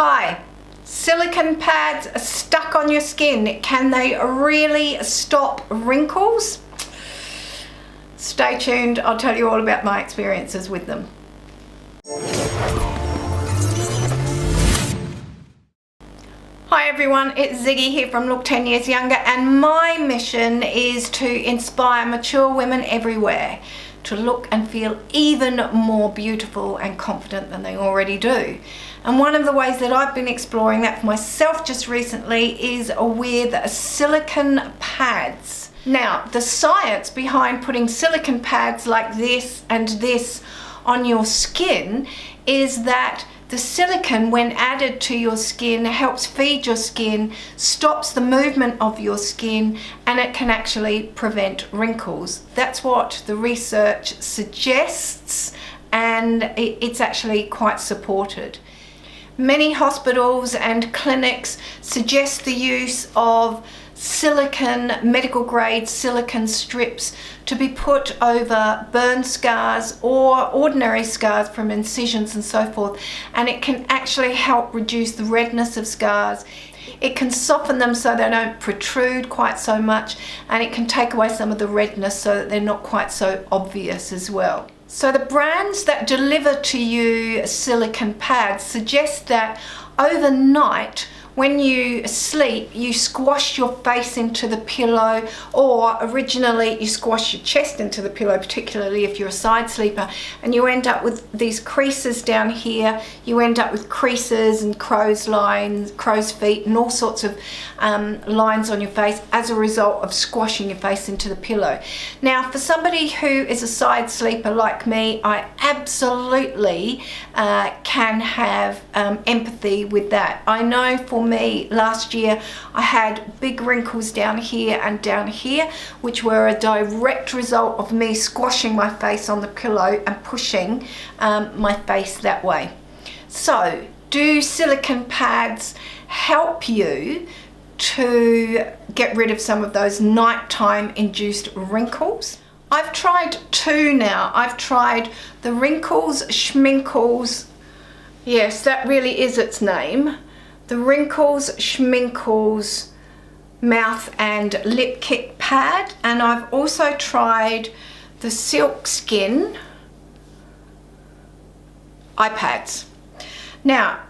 Hi, silicone pads are stuck on your skin. Can they really stop wrinkles? Stay tuned, I'll tell you all about my experiences with them. Hi everyone, it's Ziggy here from Look 10 Years Younger, and my mission is to inspire mature women everywhere to look and feel even more beautiful and confident than they already do. And one of the ways that I've been exploring that for myself just recently is with silicone pads. Now, the science behind putting silicone pads like this and this on your skin is that the silicone, when added to your skin, helps feed your skin, stops the movement of your skin, and it can actually prevent wrinkles. That's what the research suggests, and it's actually quite supported. Many hospitals and clinics suggest the use of silicone, medical grade silicone strips to be put over burn scars or ordinary scars from incisions and so forth, and it can actually help reduce the redness of scars. It can soften them so they don't protrude quite so much, and it can take away some of the redness so that they're not quite so obvious as well. So the brands that deliver to you silicone pads suggest that overnight, when you sleep, you squash your face into the pillow, or originally you squash your chest into the pillow, particularly if you're a side sleeper, and you end up with these creases down here. You end up with creases and crow's lines, crow's feet, and all sorts of lines on your face as a result of squashing your face into the pillow. Now, for somebody who is a side sleeper like me, I absolutely can have empathy with that. I know for me, last year I had big wrinkles down here and down here, which were a direct result of me squashing my face on the pillow and pushing my face that way. So, do silicone pads help you to get rid of some of those nighttime induced wrinkles? I've tried two now. I've tried the Wrinkles Schminkles. Yes, that really is its name. The Wrinkles Schminkles mouth and lip kit pad, and I've also tried the Silicone eye pads. Now,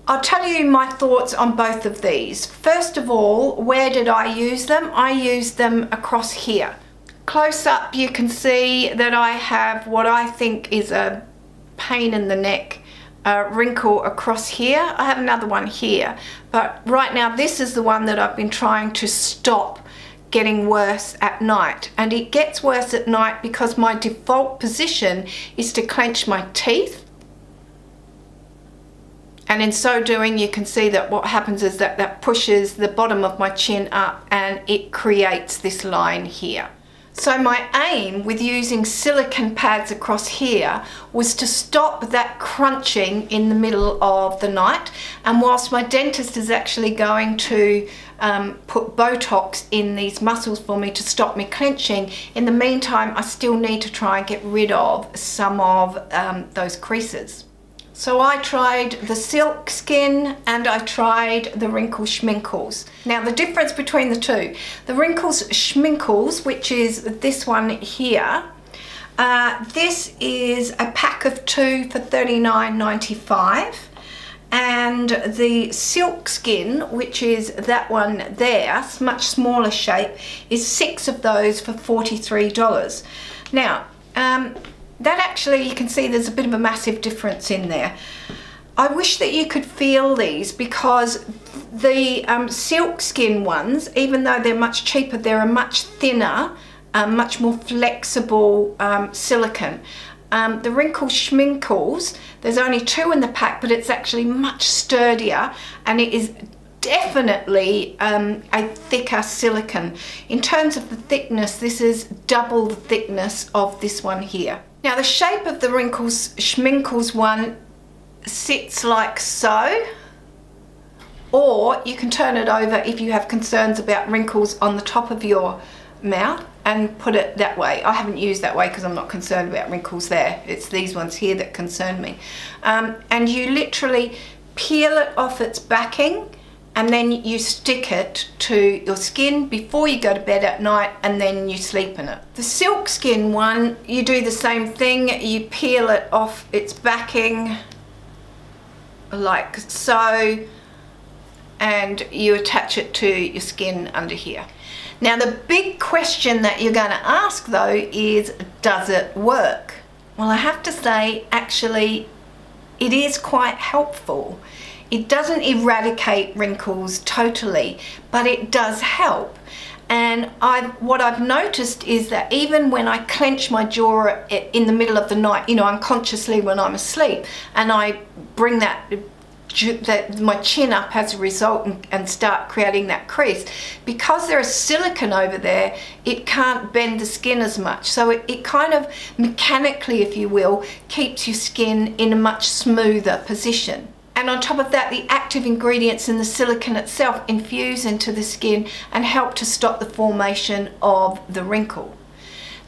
I'll tell you my thoughts on both of these. First of all, where did I use them? I used them across here. Close up you can see that I have what I think is a pain in the neck wrinkle across here. I have another one here, but right now this is the one that I've been trying to stop getting worse at night. And it gets worse at night because my default position is to clench my teeth. And in so doing, you can see that what happens is that that pushes the bottom of my chin up and it creates this line here. So my aim with using silicone pads across here was to stop that crunching in the middle of the night. And whilst my dentist is actually going to put Botox in these muscles for me to stop me clenching, in the meantime, I still need to try and get rid of some of those creases. So I tried the Silicone and I tried the Wrinkles Schminkles. Now the difference between the two, the Wrinkles Schminkles, which is this one here, this is a pack of 2 for $39.95, and the Silicone, which is that one there, much smaller shape, is 6 of those for $43. Now, that actually, you can see there's a bit of a massive difference in there. I wish that you could feel these, because the Silicone ones, even though they're much cheaper, they're a much thinner, much more flexible silicone. The Wrinkles Schminkles, there's only 2 in the pack, but it's actually much sturdier, and it is definitely a thicker silicone. In terms of the thickness, this is double the thickness of this one here. Now the shape of the Wrinkles Schminkles one sits like so, or you can turn it over if you have concerns about wrinkles on the top of your mouth. and put it that way. I haven't used that way because I'm not concerned about wrinkles there. It's these ones here that concern me. And you literally peel it off its backing, and then you stick it to your skin before you go to bed at night, and then you sleep in it. The silk skin one, you do the same thing. You peel it off its backing like so, and you attach it to your skin under here. Now the big question that you're going to ask though is, does it work? Well, I have to say, actually, it is quite helpful. It doesn't eradicate wrinkles totally, but it does help. And what I've noticed is that even when I clench my jaw in the middle of the night, you know, unconsciously when I'm asleep, and I bring my chin up as a result and start creating that crease, because there is silicone over there, it can't bend the skin as much. So it kind of mechanically, if you will, keeps your skin in a much smoother position. And on top of that, the active ingredients in the silicone itself infuse into the skin and help to stop the formation of the wrinkle.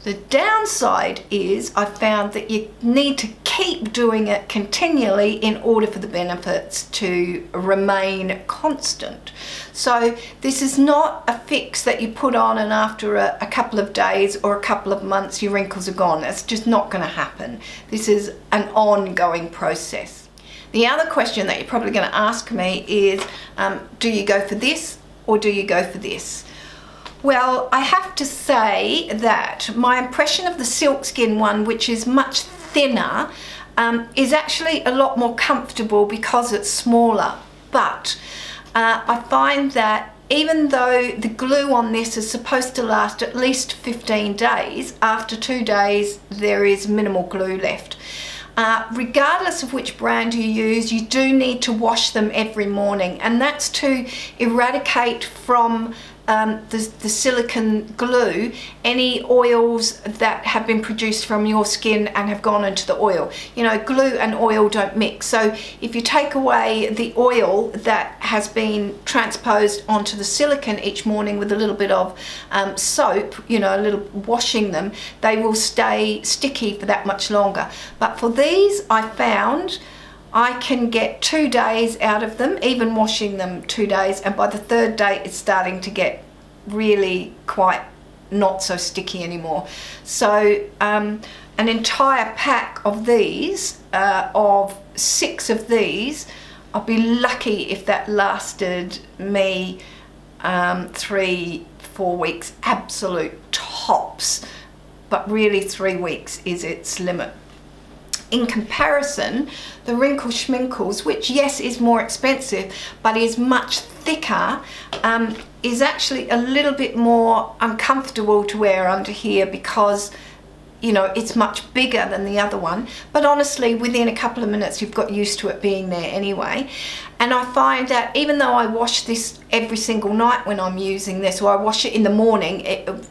The downside is I found that you need to keep doing it continually in order for the benefits to remain constant. So this is not a fix that you put on and after a couple of days or a couple of months your wrinkles are gone. That's just not going to happen. This is an ongoing process. The other question that you're probably going to ask me is, do you go for this or do you go for this? Well, I have to say that my impression of the silk skin one, which is much thinner, is actually a lot more comfortable because it's smaller. But I find that even though the glue on this is supposed to last at least 15 days, after 2 days there is minimal glue left. Regardless of which brand you use, you do need to wash them every morning, and that's to eradicate from the silicone glue any oils that have been produced from your skin and have gone into the oil. You know, glue and oil don't mix, so if you take away the oil that has been transposed onto the silicone each morning with a little bit of soap, you know, a little washing them, they will stay sticky for that much longer. But for these, I found I can get 2 days out of them, even washing them 2 days, and by the third day it's starting to get really quite not so sticky anymore. So an entire pack of these, of 6 of these, I'll be lucky if that lasted me 3-4 weeks, absolute tops, but really 3 weeks is its limit. In comparison, the Wrinkle Schminkles, which yes is more expensive but is much thicker, is actually a little bit more uncomfortable to wear under here because, you know, it's much bigger than the other one. But honestly, within a couple of minutes you've got used to it being there anyway. And I find that even though I wash this every single night when I'm using this, or I wash it in the morning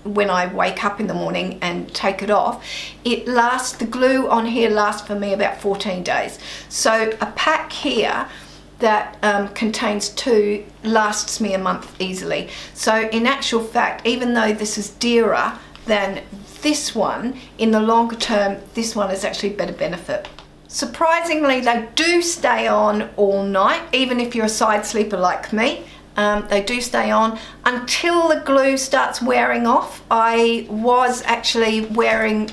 when I wake up in the morning and take it off, it lasts, the glue on here lasts for me about 14 days. So a pack here that contains 2 lasts me a month easily. So in actual fact, even though this is dearer than this one, in the longer term, this one is actually better benefit. Surprisingly, they do stay on all night, even if you're a side sleeper like me. They do stay on until the glue starts wearing off. I was actually wearing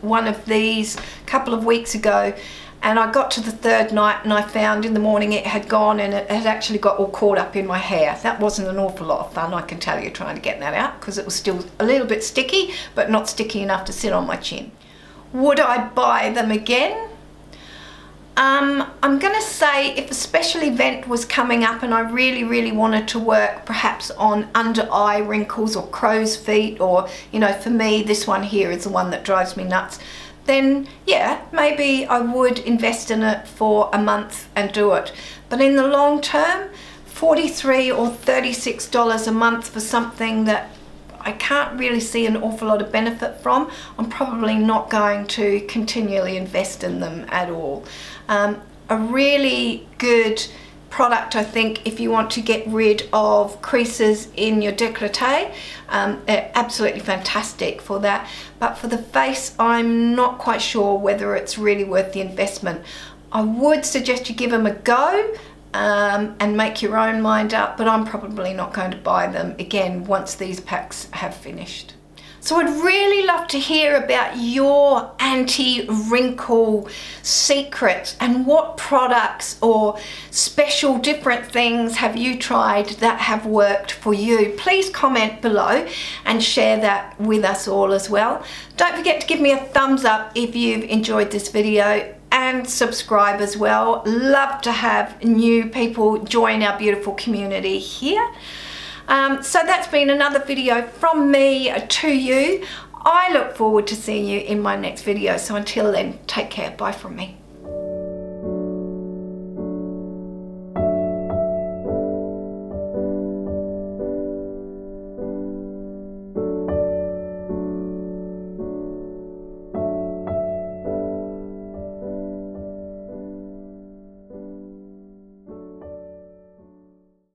one of these a couple of weeks ago, and I got to the 3rd night and I found in the morning it had gone, and it had actually got all caught up in my hair. That wasn't an awful lot of fun, I can tell you, trying to get that out, because it was still a little bit sticky, but not sticky enough to sit on my chin. Would I buy them again? I'm gonna say if a special event was coming up and I really wanted to work perhaps on under eye wrinkles or crow's feet, or, you know, for me this one here is the one that drives me nuts, then yeah, maybe I would invest in it for a month and do it. But in the long term, $43 or $36 a month for something that I can't really see an awful lot of benefit from, I'm probably not going to continually invest in them at all. A really good product, I think, if you want to get rid of creases in your décolleté. They're absolutely fantastic for that. But for the face, I'm not quite sure whether it's really worth the investment. I would suggest you give them a go and make your own mind up, but I'm probably not going to buy them again once these packs have finished. So I'd really love to hear about your anti-wrinkle secrets and what products or special different things have you tried that have worked for you. Please comment below and share that with us all as well. Don't forget to give me a thumbs up if you've enjoyed this video, and subscribe as well. Love to have new people join our beautiful community here. So that's been another video from me to you. I look forward to seeing you in my next video. So until then, take care. Bye from me.